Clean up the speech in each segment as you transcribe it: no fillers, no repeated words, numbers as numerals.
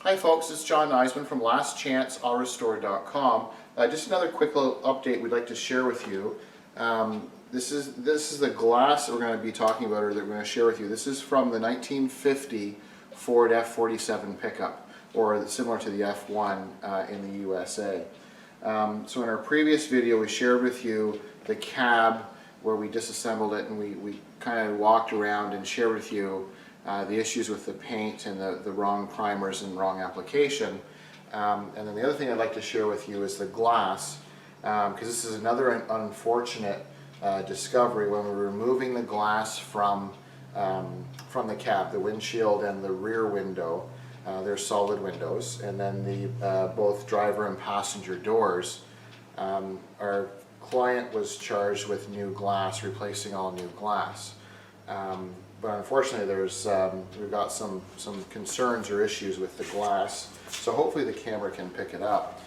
Hi folks, it's John Nizman from lastchanceautorestore.com. Just another quick little update we'd like to share with you. This is the glass that we're going to be talking about, or that we're going to share with you. This is from the 1950 Ford F47 pickup, or similar to the F1 in the USA. So in our previous video we shared with you the cab where we disassembled it, and we kind of walked around and shared with you the issues with the paint and the wrong primers and wrong application. And then the other thing I'd like to share with you is the glass, because this is another unfortunate discovery. When we're removing the glass from the cab, the windshield and the rear window, they're solid windows, and then the both driver and passenger doors, our client was charged with new glass, replacing all new glass. But unfortunately we've got some concerns or issues with the glass, so hopefully the camera can pick it up.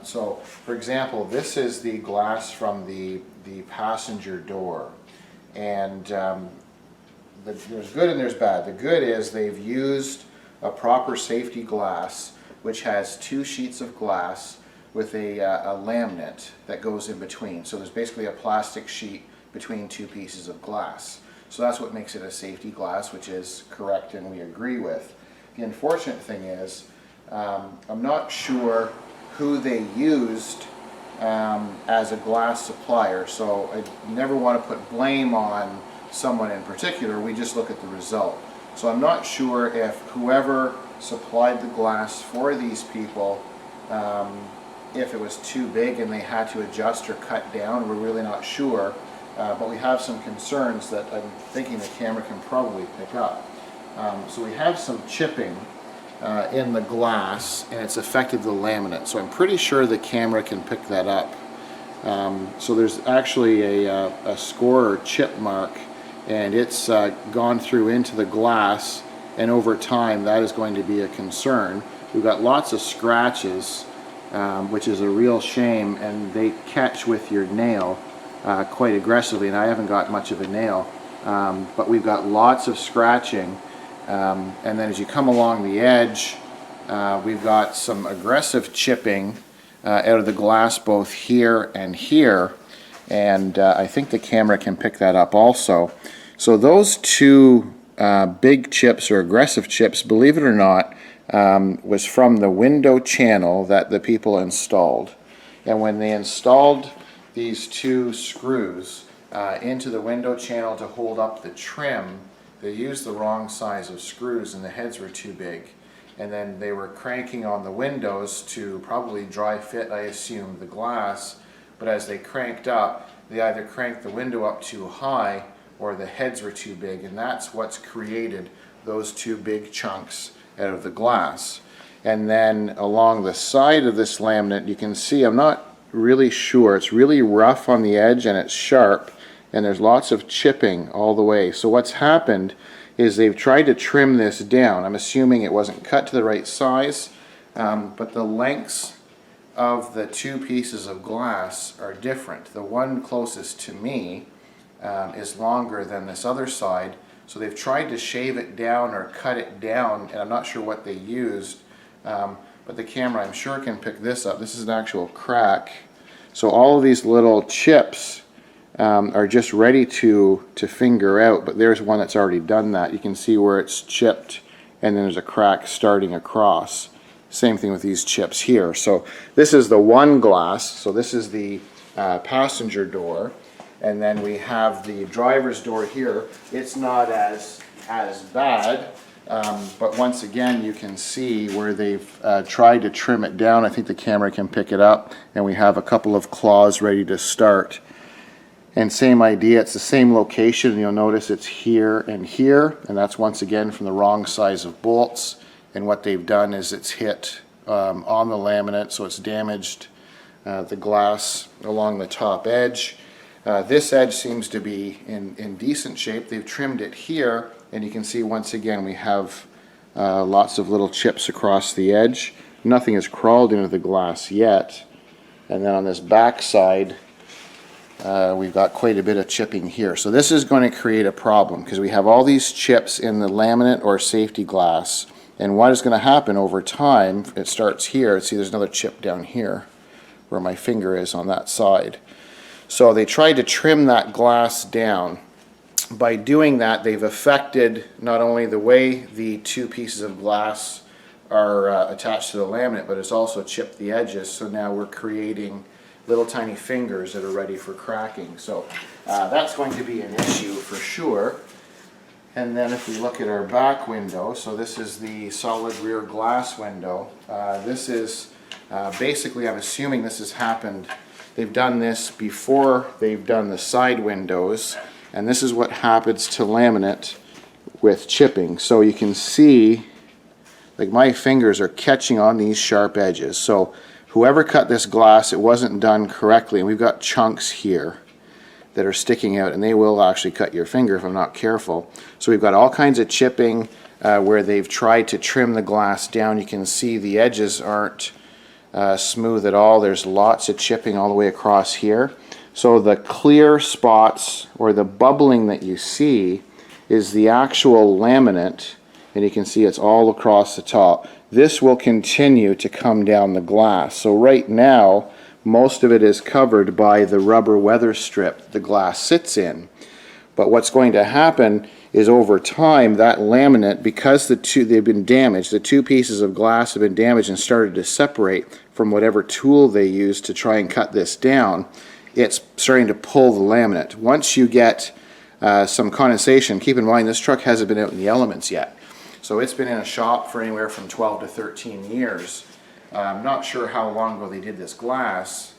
So for example, this is the glass from the passenger door, and there's good and there's bad. The good is they've used a proper safety glass which has two sheets of glass with a laminate that goes in between. So there's basically a plastic sheet between two pieces of glass. So that's what makes it a safety glass, which is correct and we agree with. The unfortunate thing is, I'm not sure who they used as a glass supplier, so I never want to put blame on someone in particular. We just look at the result. So I'm not sure if whoever supplied the glass for these people, if it was too big and they had to adjust or cut down. We're really not sure. But we have some concerns that I'm thinking the camera can probably pick up. So we have some chipping in the glass, and it's affected the laminate. So I'm pretty sure the camera can pick that up. So there's actually a score or chip mark, and it's gone through into the glass, and over time that is going to be a concern. We've got lots of scratches, which is a real shame, and they catch with your nail quite aggressively, and I haven't got much of a nail, but we've got lots of scratching, and then as you come along the edge, we've got some aggressive chipping out of the glass both here and here, and I think the camera can pick that up also. So those two big chips, or aggressive chips, believe it or not, was from the window channel that the people installed. And when they installed these two screws into the window channel to hold up the trim, they used the wrong size of screws and the heads were too big. And then they were cranking on the windows to probably dry fit, I assume, the glass, but as they cranked up, they either cranked the window up too high or the heads were too big, and that's what's created those two big chunks out of the glass. And then along the side of this laminate, you can see, I'm not really sure, it's really rough on the edge and it's sharp, and there's lots of chipping all the way. So what's happened is they've tried to trim this down. I'm assuming it wasn't cut to the right size, but the lengths of the two pieces of glass are different. The one closest to me is longer than this other side, so they've tried to shave it down or cut it down, and I'm not sure what they used. But the camera, I'm sure, can pick this up. This is an actual crack. So all of these little chips are just ready to finger out, but there's one that's already done that. You can see where it's chipped, and then there's a crack starting across. Same thing with these chips here. So this is the one glass. So this is the passenger door, and then we have the driver's door here. It's not as bad. But once again, you can see where they've tried to trim it down. I think the camera can pick it up, and we have a couple of claws ready to start. And same idea, it's the same location. You'll notice it's here, and that's once again from the wrong size of bolts. And what they've done is it's hit on the laminate, so it's damaged the glass along the top edge. This edge seems to be in decent shape. They've trimmed it here, and you can see once again we have lots of little chips across the edge. Nothing has crawled into the glass yet. And then on this back side, we've got quite a bit of chipping here. So this is going to create a problem because we have all these chips in the laminate or safety glass, And what is going to happen over time, it starts here. See, there's another chip down here where my finger is on that side. So they tried to trim that glass down. By doing that, they've affected not only the way the two pieces of glass are attached to the laminate, but it's also chipped the edges. So now we're creating little tiny fingers that are ready for cracking. So that's going to be an issue for sure. And then if we look at our back window, so this is the solid rear glass window. This is basically, I'm assuming this has happened, they've done this before they've done the side windows, and this is what happens to laminate with chipping. So you can see, like, my fingers are catching on these sharp edges. So whoever cut this glass, it wasn't done correctly, and we've got chunks here that are sticking out, and they will actually cut your finger if I'm not careful. So we've got all kinds of chipping where they've tried to trim the glass down. You can see the edges aren't smooth at all. There's lots of chipping all the way across here. So the clear spots or the bubbling that you see is the actual laminate, and you can see it's all across the top. This will continue to come down the glass. So right now, most of it is covered by the rubber weather strip the glass sits in. But what's going to happen is over time, that laminate, because they've been damaged, the two pieces of glass have been damaged and started to separate from whatever tool they used to try and cut this down, it's starting to pull the laminate. Once you get some condensation, keep in mind this truck hasn't been out in the elements yet. So it's been in a shop for anywhere from 12 to 13 years. I'm not sure how long ago they did this glass,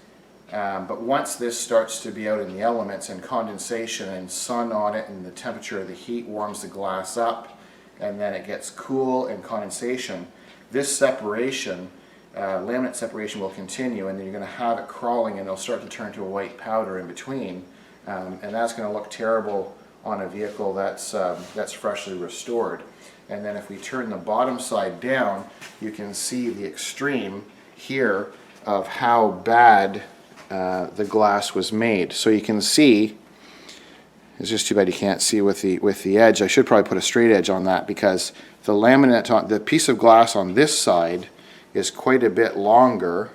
but once this starts to be out in the elements and condensation and sun on it and the temperature of the heat warms the glass up and then it gets cool and condensation, this separation, laminate separation, will continue, and then you're going to have it crawling and it'll start to turn to a white powder in between, and that's going to look terrible on a vehicle that's freshly restored. And then if we turn the bottom side down, you can see the extreme here of how bad the glass was made. So you can see, it's just too bad you can't see with the edge. I should probably put a straight edge on that, because the laminate, the piece of glass on this side is quite a bit longer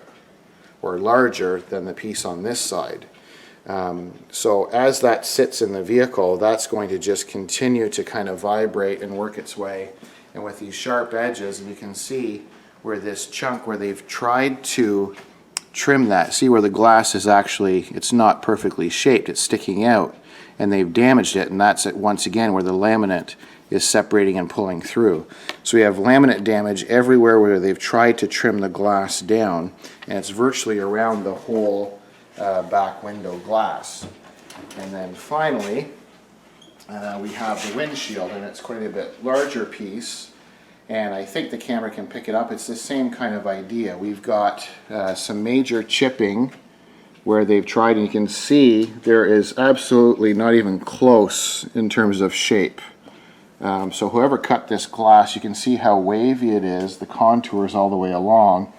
or larger than the piece on this side. So as that sits in the vehicle, that's going to just continue to kind of vibrate and work its way. And with these sharp edges, and you can see where this chunk, where they've tried to trim that, see where the glass is actually, it's not perfectly shaped, it's sticking out, and they've damaged it, and that's it once again where the laminate is separating and pulling through. So we have laminate damage everywhere where they've tried to trim the glass down, and it's virtually around the whole back window glass. And then finally we have the windshield, and it's quite a bit larger piece, and I think the camera can pick it up. It's the same kind of idea. We've got some major chipping where they've tried, and you can see there is absolutely not even close in terms of shape. So whoever cut this glass, you can see how wavy it is, the contours all the way along,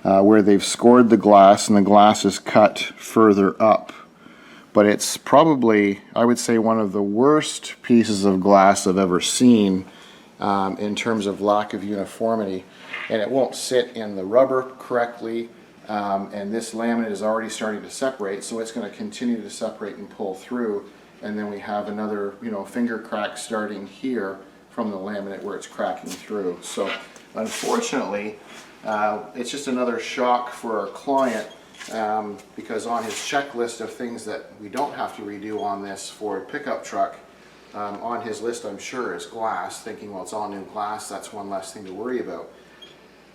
where they've scored the glass and the glass is cut further up. But it's probably, I would say, one of the worst pieces of glass I've ever seen in terms of lack of uniformity. And it won't sit in the rubber correctly, and this laminate is already starting to separate, so it's going to continue to separate and pull through. And then we have another, finger crack starting here from the laminate where it's cracking through. So unfortunately, it's just another shock for our client, because on his checklist of things that we don't have to redo on this Ford pickup truck, on his list, I'm sure, is glass, thinking, well, it's all new glass, that's one less thing to worry about.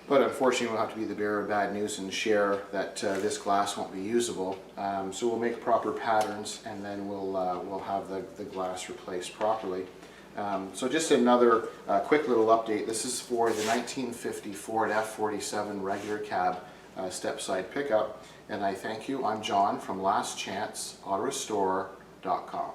But unfortunately, we'll have to be the bearer of bad news and share that this glass won't be usable. So we'll make proper patterns, and then we'll have the glass replaced properly. So just another quick little update. This is for the 1950 Ford F47 regular cab step-side pickup. And I thank you. I'm John from lastchanceautorestore.com.